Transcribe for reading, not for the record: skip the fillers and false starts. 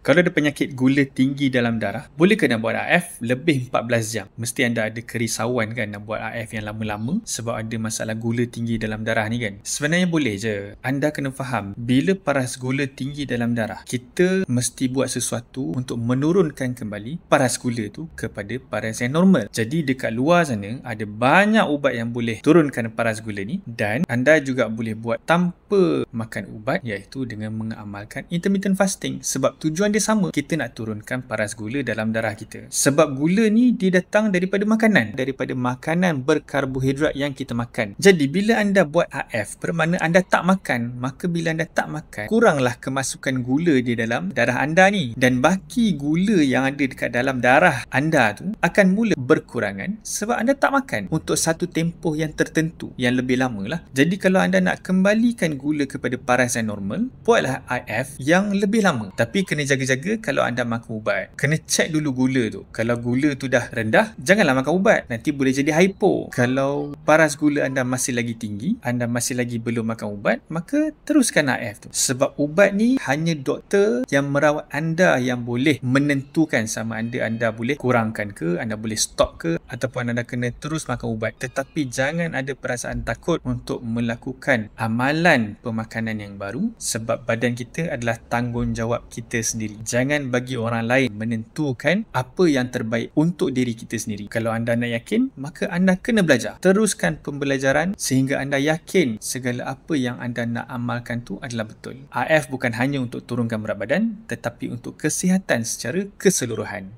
Kalau ada penyakit gula tinggi dalam darah, bolehkah nak buat AF lebih 14 jam? Mesti anda ada kerisauan kan nak buat AF yang lama-lama sebab ada masalah gula tinggi dalam darah ni kan? Sebenarnya boleh je. Anda kena faham, bila paras gula tinggi dalam darah, kita mesti buat sesuatu untuk menurunkan kembali paras gula tu kepada paras yang normal. Jadi dekat luar sana ada banyak ubat yang boleh turunkan paras gula ni, dan anda juga boleh buat tanpa makan ubat, iaitu dengan mengamalkan intermittent fasting. Sebab tujuan dia sama, kita nak turunkan paras gula dalam darah kita. Sebab gula ni dia datang daripada makanan berkarbohidrat yang kita makan. Jadi bila anda buat AF bermakna anda tak makan, maka bila anda tak makan, kuranglah kemasukan gula di dalam darah anda ni, dan baki gula yang ada dekat dalam darah anda tu akan mula berkurangan sebab anda tak makan untuk satu tempoh yang tertentu, yang lebih lama lah. Jadi kalau anda nak kembalikan gula kepada paras yang normal, buatlah AF yang lebih lama. Tapi kena jaga-jaga kalau anda makan ubat. Kena cek dulu gula tu. Kalau gula tu dah rendah, janganlah makan ubat. Nanti boleh jadi hypo. Kalau paras gula anda masih lagi tinggi, anda masih lagi belum makan ubat, maka teruskan AF tu. Sebab ubat ni hanya doktor yang merawat anda yang boleh menentukan sama ada anda boleh kurangkan ke, anda boleh stop ke, ataupun anda kena terus makan ubat. Tetapi jangan ada perasaan takut untuk melakukan amalan pemakanan yang baru, sebab badan kita adalah tanggungjawab kita sendiri. Jangan bagi orang lain menentukan apa yang terbaik untuk diri kita sendiri. Kalau anda nak yakin, maka anda kena belajar. Teruskan pembelajaran sehingga anda yakin segala apa yang anda nak amalkan tu adalah betul. AF bukan hanya untuk turunkan berat badan, tetapi untuk kesihatan secara keseluruhan.